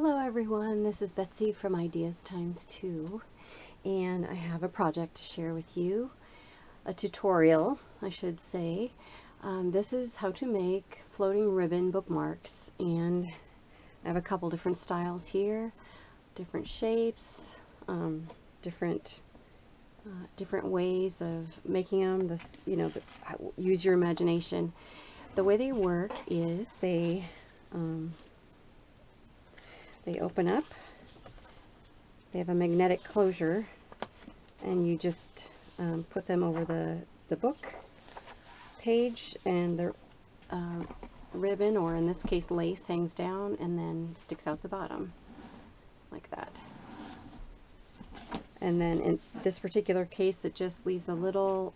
Hello everyone, this is Betsy from Ideas Times 2, and I have a project to share with you, a tutorial I should say. This is how to make floating ribbon bookmarks, and I have a couple different styles here, different shapes, different ways of making them. Use your imagination. The way they work is they open up. They have a magnetic closure, and you just put them over the book page, and the ribbon, or in this case lace, hangs down and then sticks out the bottom like that. And then in this particular case, it just leaves a little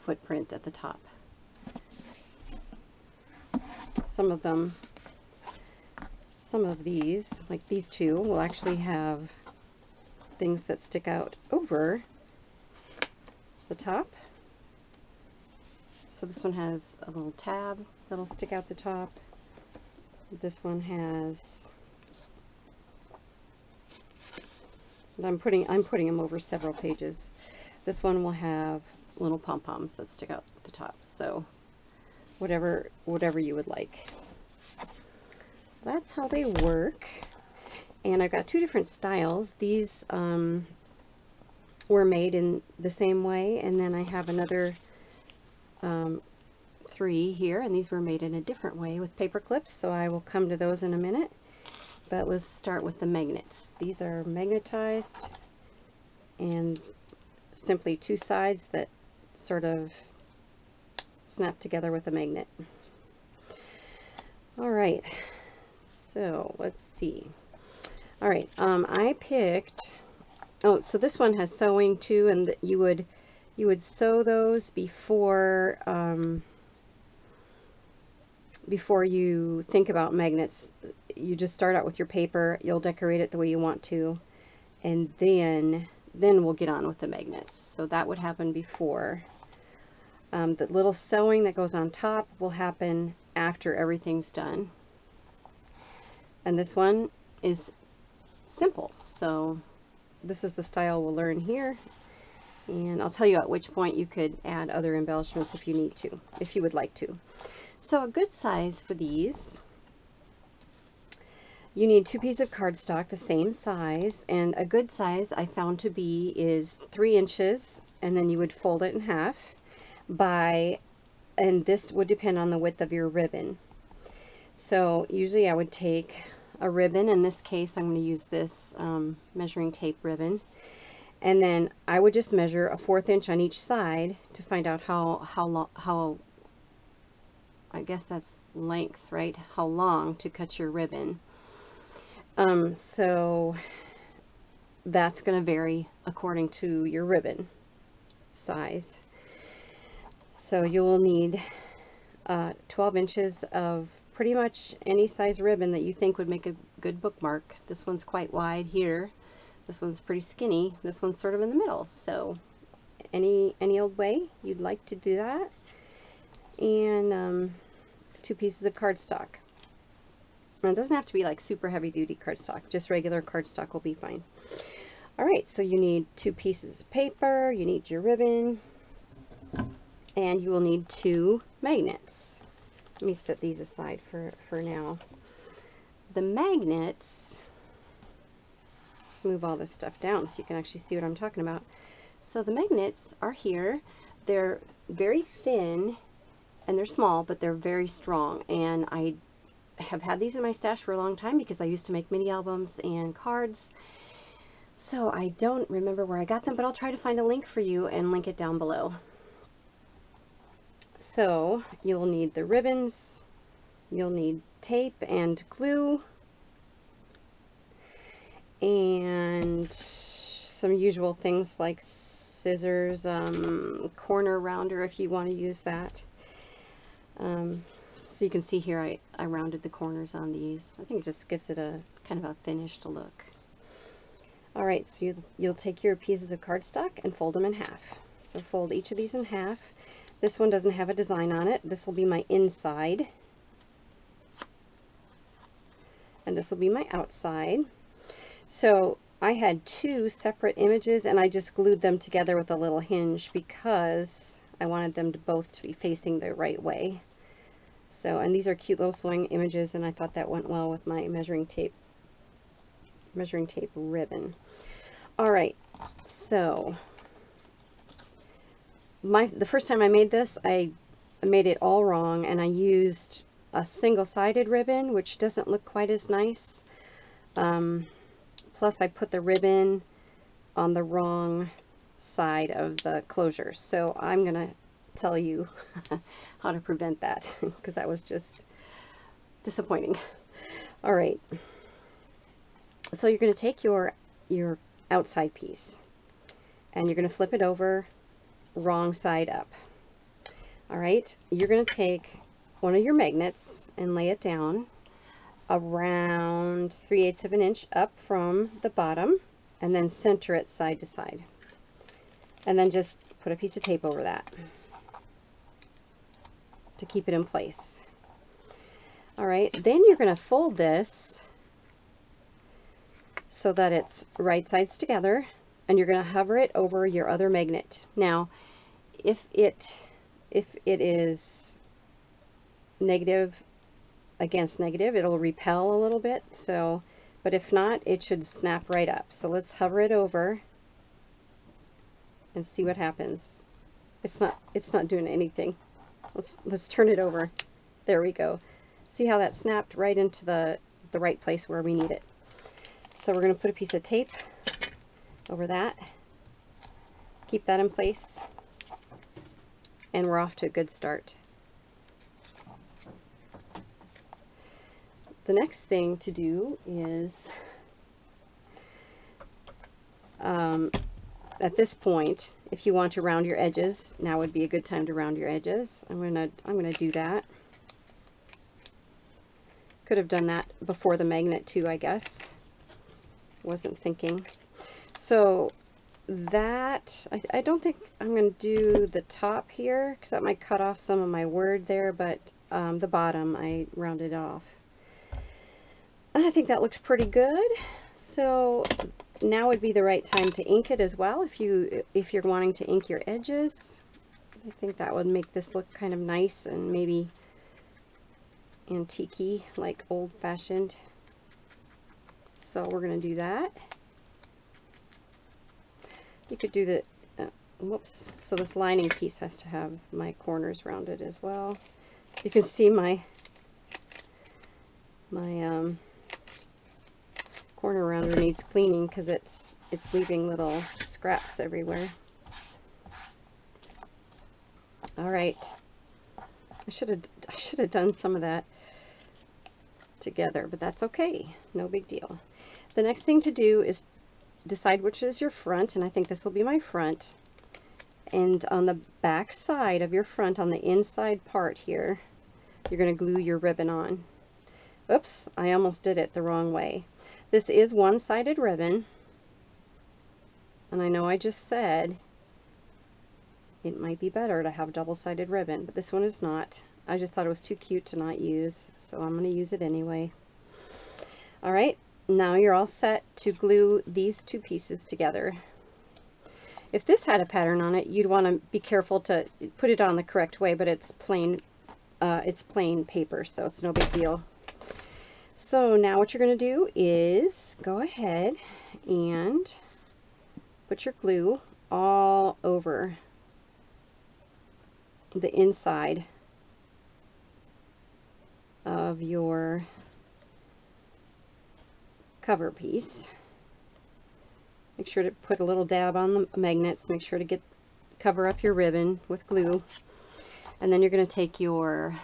footprint at the top. Some of these, like these two, will actually have things that stick out over the top. So this one has a little tab that'll stick out the top. This one has, I'm putting them over several pages. This one will have little pom-poms that stick out at the top. So whatever you would like. That's how they work. And I've got two different styles. These were made in the same way, and then I have another three here, and these were made in a different way with paper clips, so I will come to those in a minute. But let's start with the magnets. These are magnetized and simply two sides that sort of snap together with a magnet. Alright, so let's see. Alright, I picked, so this one has sewing too, and you would sew those before you think about magnets. You just start out with your paper, you'll decorate it the way you want to, and then we'll get on with the magnets. So that would happen before. The little sewing that goes on top will happen after everything's done. And this one is simple, so this is the style we'll learn here, and I'll tell you at which point you could add other embellishments if you need to, if you would like to. So a good size for these, you need 2 pieces of cardstock the same size, and a good size I found to be is 3 inches, and then you would fold it in half and this would depend on the width of your ribbon. So usually I would take a ribbon. In this case I'm going to use this measuring tape ribbon, and then I would just measure a 1/4 inch on each side to find out how I guess that's length, right? How long to cut your ribbon. So that's going to vary according to your ribbon size. So you will need 12 inches of pretty much any size ribbon that you think would make a good bookmark. This one's quite wide here. This one's pretty skinny. This one's sort of in the middle. So any old way you'd like to do that. And 2 pieces of cardstock. Now, it doesn't have to be like super heavy duty cardstock. Just regular cardstock will be fine. Alright, so you need 2 pieces of paper. You need your ribbon. And you will need 2 magnets. Let me set these aside for now. The magnets, let's move all this stuff down so you can actually see what I'm talking about. So the magnets are here. They're very thin and they're small, but they're very strong. And I have had these in my stash for a long time because I used to make mini albums and cards. So I don't remember where I got them, but I'll try to find a link for you and link it down below. So you'll need the ribbons, you'll need tape and glue, and some usual things like scissors, corner rounder if you want to use that. So you can see here I rounded the corners on these. I think it just gives it a kind of a finished look. Alright, so you'll take your pieces of cardstock and fold them in half. So fold each of these in half. This one doesn't have a design on it. This will be my inside. and this will be my outside. So I had two separate images, and I just glued them together with a little hinge because I wanted them to both to be facing the right way. So, and these are cute little sewing images, and I thought that went well with my measuring tape ribbon. All right, so the first time I made this, I made it all wrong, and I used a single-sided ribbon, which doesn't look quite as nice. Plus, I put the ribbon on the wrong side of the closure. So I'm going to tell you how to prevent that, because that was just disappointing. All right. So you're going to take your outside piece, and you're going to flip it over wrong side up. All right. You're going to take one of your magnets and lay it down around 3/8 of an inch up from the bottom, and then center it side to side. And then just put a piece of tape over that to keep it in place. All right, then you're going to fold this so that it's right sides together, and you're going to hover it over your other magnet. Now, if it is negative against negative, it'll repel a little bit, so, but if not, it should snap right up. So let's hover it over and see what happens. It's not doing anything. Let's turn it over. There we go. See how that snapped right into the right place where we need it. So we're going to put a piece of tape over that, keep that in place, and we're off to a good start. The next thing to do is, at this point, if you want to round your edges, now would be a good time to round your edges. I'm gonna do that. Could have done that before the magnet too, I guess. Wasn't thinking. So that, I don't think I'm going to do the top here, because that might cut off some of my word there, but the bottom I rounded off. I think that looks pretty good. So now would be the right time to ink it as well. If you're wanting to ink your edges, I think that would make this look kind of nice and maybe antique-y, like old-fashioned. So we're going to do that. You could do the, whoops, so this lining piece has to have my corners rounded as well. You can see my corner rounder needs cleaning because it's leaving little scraps everywhere. All right, I should have done some of that together, but that's okay, no big deal. The next thing to do is decide which is your front, and I think this will be my front. And on the back side of your front, on the inside part here, you're going to glue your ribbon on. Oops, I almost did it the wrong way. This is one-sided ribbon, and I know I just said it might be better to have double-sided ribbon, but this one is not. I just thought it was too cute to not use, so I'm going to use it anyway. Alright, now you're all set to glue these two pieces together. If this had a pattern on it, you'd want to be careful to put it on the correct way, but it's plain paper, so it's no big deal. So now what you're going to do is go ahead and put your glue all over the inside of your cover piece. Make sure to put a little dab on the magnets. Make sure to cover up your ribbon with glue. And then you're going to take your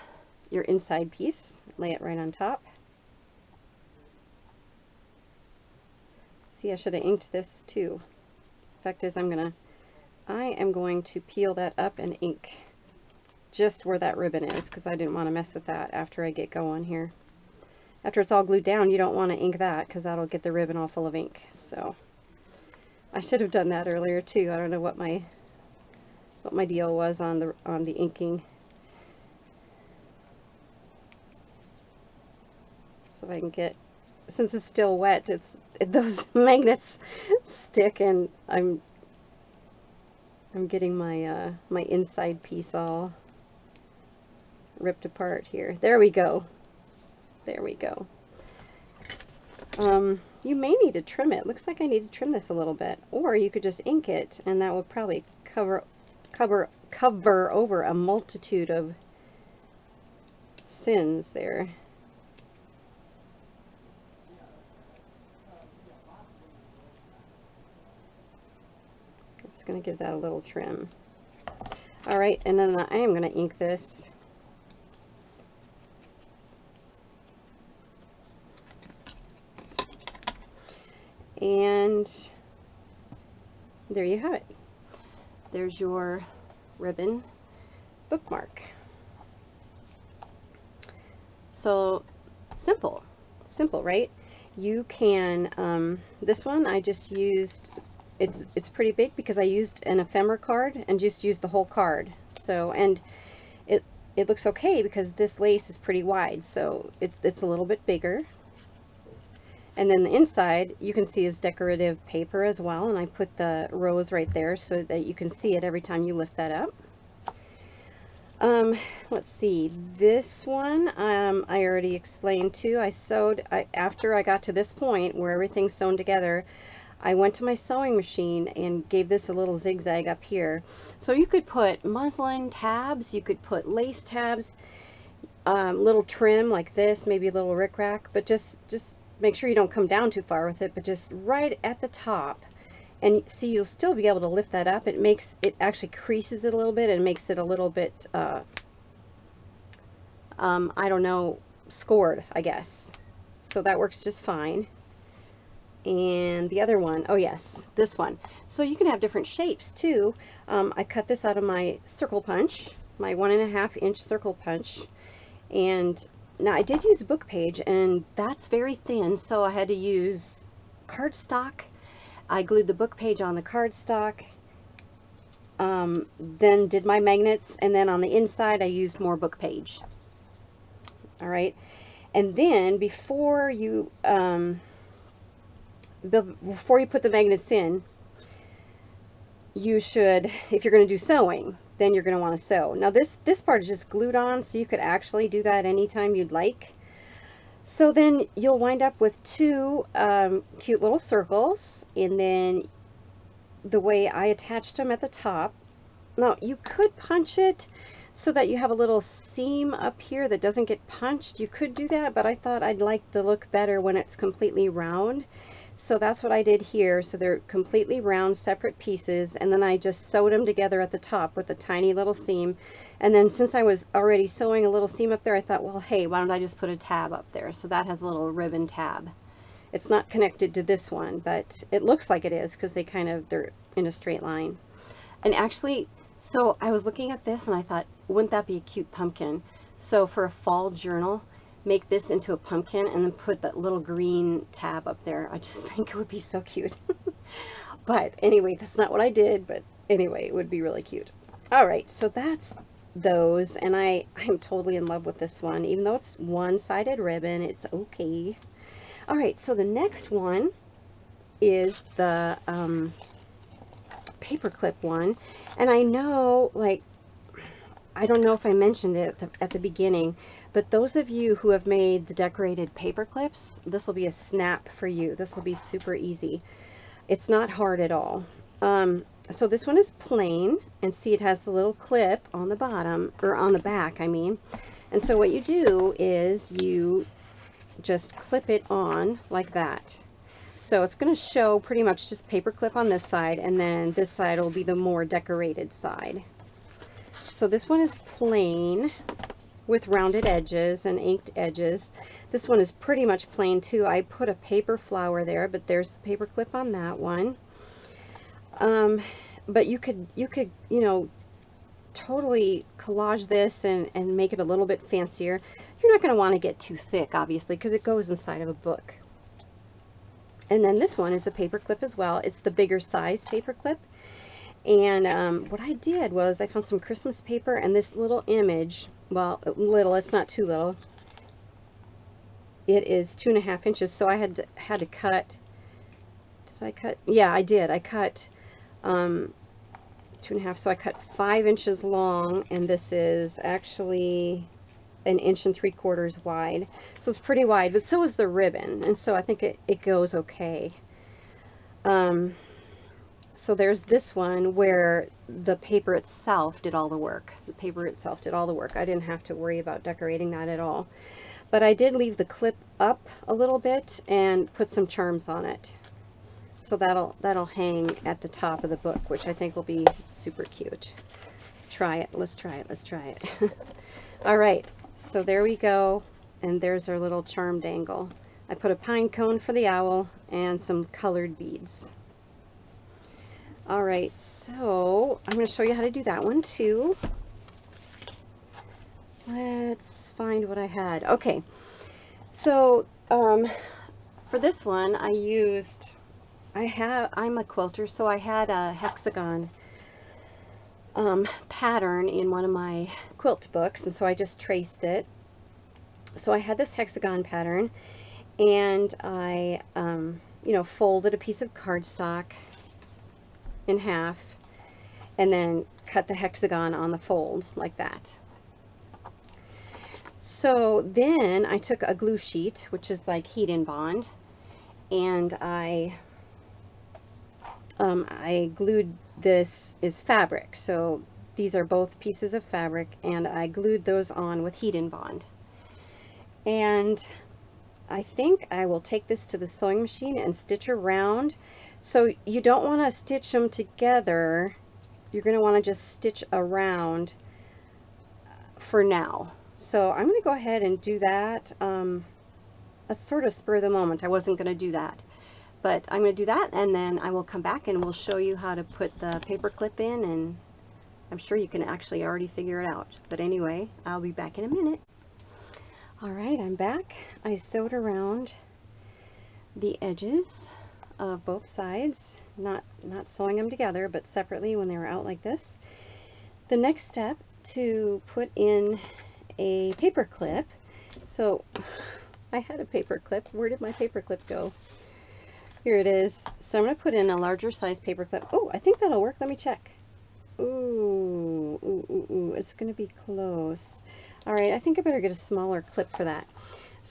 inside piece, lay it right on top. See, I should have inked this too. Fact is, I am going to peel that up and ink just where that ribbon is, because I didn't want to mess with that after I get going here. After it's all glued down, you don't want to ink that, because that'll get the ribbon all full of ink. So I should have done that earlier too. I don't know what my deal was on the inking. So if I can get since it's still wet, those magnets stick, and I'm getting my my inside piece all ripped apart here. There we go. There we go. You may need to trim it. Looks like I need to trim this a little bit, or you could just ink it, and that would probably cover over a multitude of sins there. Just going to give that a little trim. All right, and then I am going to ink this. And there you have it. There's your ribbon bookmark. So simple, right? You can, this one I just used, it's pretty big because I used an ephemera card and just used the whole card. So, and it looks okay because this lace is pretty wide, so it's a little bit bigger. And then the inside, you can see, is decorative paper as well, and I put the rose right there so that you can see it every time you lift that up. Let's see, this one I already explained too. I sewed, after I got to this point where everything's sewn together, I went to my sewing machine and gave this a little zigzag up here. So you could put muslin tabs, you could put lace tabs, little trim like this, maybe a little rickrack, but just make sure you don't come down too far with it, but just right at the top. And see, you'll still be able to lift that up. It actually creases it a little bit and makes it a little bit, I don't know, scored, I guess. So that works just fine. And the other one, oh yes, this one. So you can have different shapes too. I cut this out of my circle punch, my 1.5 inch circle punch. And now I did use book page, and that's very thin, so I had to use cardstock. I glued the book page on the cardstock, then did my magnets, and then on the inside I used more book page. All right, and then before you put the magnets in, you should, if you're going to do sewing, then you're going to want to sew. Now this part is just glued on, so you could actually do that anytime you'd like. So then you'll wind up with two cute little circles, and then the way I attached them at the top. Now you could punch it so that you have a little seam up here that doesn't get punched. You could do that, but I thought I'd like the look better when it's completely round. So that's what I did here. So they're completely round, separate pieces, and then I just sewed them together at the top with a tiny little seam. And then since I was already sewing a little seam up there, I thought, well, hey, why don't I just put a tab up there? So that has a little ribbon tab. It's not connected to this one, but it looks like it is because they're in a straight line. And actually, so I was looking at this and I thought, wouldn't that be a cute pumpkin? So for a fall journal, make this into a pumpkin and then put that little green tab up there. I just think it would be so cute. But anyway, that's not what I did, but anyway, it would be really cute. Alright, so that's those, and I'm totally in love with this one. Even though it's one-sided ribbon, it's okay. Alright, so the next one is the paperclip one, and I know, like, I don't know if I mentioned it at the beginning, but those of you who have made the decorated paper clips, this will be a snap for you. This will be super easy. It's not hard at all. So this one is plain, and see, it has the little clip on the bottom, or on the back, I mean. And so what you do is you just clip it on like that. So it's going to show pretty much just paper clip on this side, and then this side will be the more decorated side. So this one is plain with rounded edges and inked edges. This one is pretty much plain too. I put a paper flower there, but there's the paper clip on that one. But you could, you know, totally collage this and make it a little bit fancier. You're not going to want to get too thick, obviously, because it goes inside of a book. And then this one is a paper clip as well. It's the bigger size paper clip. And what I did was I found some Christmas paper and this little image. Well, little, it's not too little. it is 2.5 inches, so I had to cut. Did I cut? Yeah, I did. I cut 2.5, so I cut 5 inches long, and this is actually 1 3/4 inches wide. So it's pretty wide, but so is the ribbon, and so I think it goes okay. So there's this one where the paper itself did all the work. The paper itself did all the work. I didn't have to worry about decorating that at all. But I did leave the clip up a little bit and put some charms on it. So that'll hang at the top of the book, which I think will be super cute. Let's try it. Let's try it. Let's try it. All right. So there we go. And there's our little charm dangle. I put a pine cone for the owl and some colored beads. All right. So I'm going to show you how to do that one too. Let's find what I had. Okay. So for this one, I'm a quilter, so I had a hexagon pattern in one of my quilt books, and so I just traced it. So I had this hexagon pattern, and I, folded a piece of cardstock in half, and then cut the hexagon on the fold like that. So then I took a glue sheet, which is like heat and bond, and I glued, this is fabric, so these are both pieces of fabric, and I glued those on with heat and bond. And I think I will take this to the sewing machine and stitch around. So you don't want to stitch them together. You're going to want to just stitch around for now. So I'm going to go ahead and do that. That's sort of spur of the moment. I wasn't going to do that. But I'm going to do that, and then I will come back and we'll show you how to put the paper clip in, and I'm sure you can actually already figure it out. But anyway, I'll be back in a minute. Alright, I'm back. I sewed around the edges of both sides, not sewing them together, but separately when they were out like this. The next step, to put in a paper clip. So I had a paper clip. Where did my paper clip go? Here it is. So I'm going to put in a larger size paper clip. Oh, I think that'll work. Let me check. Ooh, it's going to be close. Alright, I think I better get a smaller clip for that.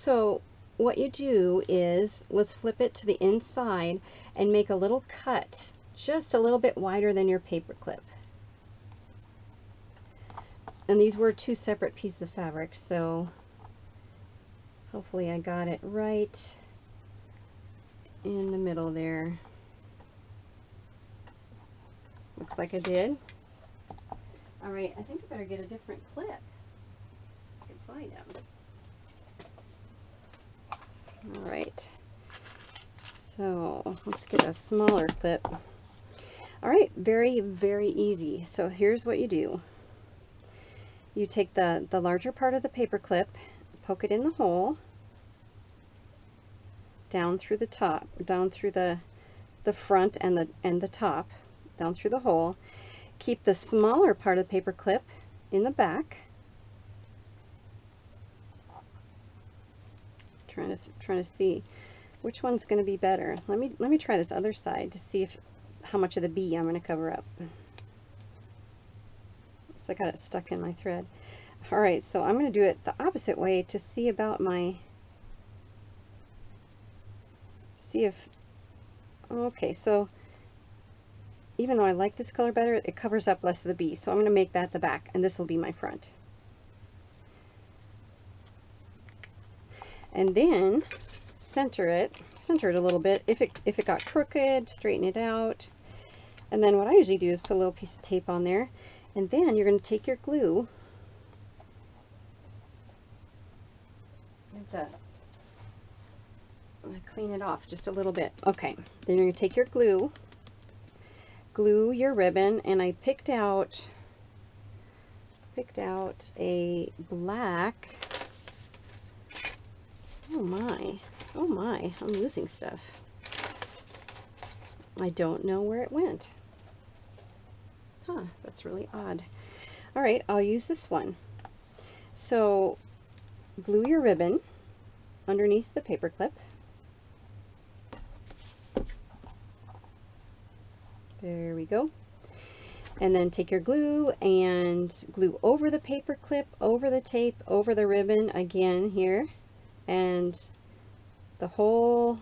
So what you do is, let's flip it to the inside and make a little cut just a little bit wider than your paper clip. And these were 2 separate pieces of fabric, so hopefully I got it right in the middle there. Looks like I did. Alright, I think I better get a different clip. I can find them. Alright, so let's get a smaller clip. Alright, very, very easy. So here's what you do. You take the larger part of the paper clip, poke it in the hole, down through the top, down through the front and the top, down through the hole. Keep the smaller part of the paper clip in the back. Trying to see which one's going to be better. Let me try this other side to see how much of the bee I'm going to cover up. So I got it stuck in my thread. Alright, so I'm going to do it the opposite way to see about my, okay, so even though I like this color better, it covers up less of the bee, so I'm going to make that the back, and this will be my front. And then center it a little bit. If it got crooked, straighten it out. And then what I usually do is put a little piece of tape on there, and then you're going to take your glue. I'm going to clean it off just a little bit. Okay, then you're going to take your glue, glue your ribbon, and I picked out a black. Oh my, I'm losing stuff. I don't know where it went. Huh, that's really odd. Alright, I'll use this one. So glue your ribbon, underneath the paper clip. There we go. And then take your glue and glue over the paper clip, over the tape, over the ribbon again here, and the whole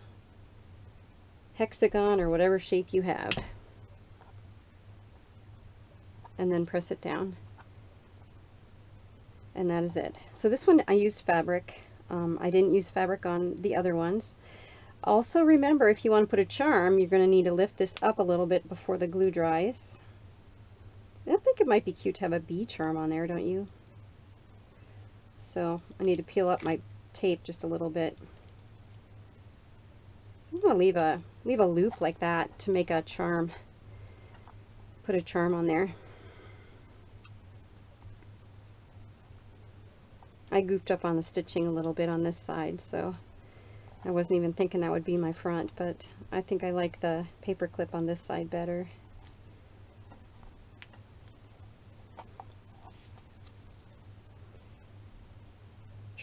hexagon or whatever shape you have. And then press it down. And that is it. So this one I used fabric. I didn't use fabric on the other ones. Also remember, if you want to put a charm, you're going to need to lift this up a little bit before the glue dries. I think it might be cute to have a bee charm on there, don't you? So I need to peel up my tape just a little bit. So I'm going to leave a loop like that to make a charm. Put a charm on there. I goofed up on the stitching a little bit on this side, so I wasn't even thinking that would be my front, but I think I like the paper clip on this side better.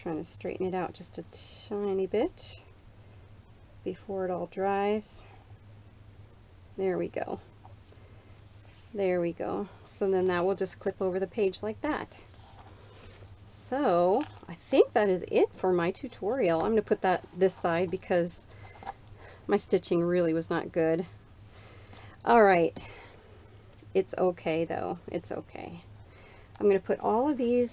Trying to straighten it out just a tiny bit before it all dries. There we go. There we go. So then that will just clip over the page like that. So I think that is it for my tutorial. I'm going to put that this side because my stitching really was not good. Alright. It's okay though. It's okay. I'm going to put all of these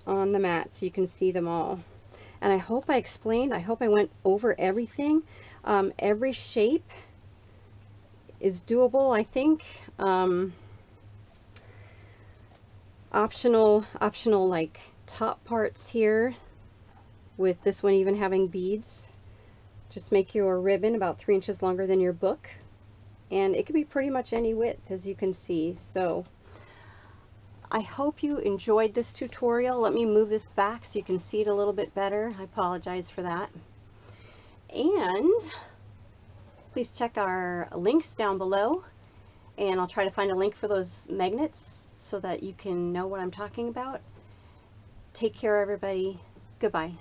on the mat so you can see them all. And I hope I explained, I hope I went over everything. Every shape is doable, I think. Optional like top parts here, with this one even having beads. Just make your ribbon about 3 inches longer than your book, and it can be pretty much any width, as you can see. So I hope you enjoyed this tutorial. Let me move this back so you can see it a little bit better. I apologize for that. And please check our links down below, and I'll try to find a link for those magnets so that you can know what I'm talking about. Take care, everybody. Goodbye.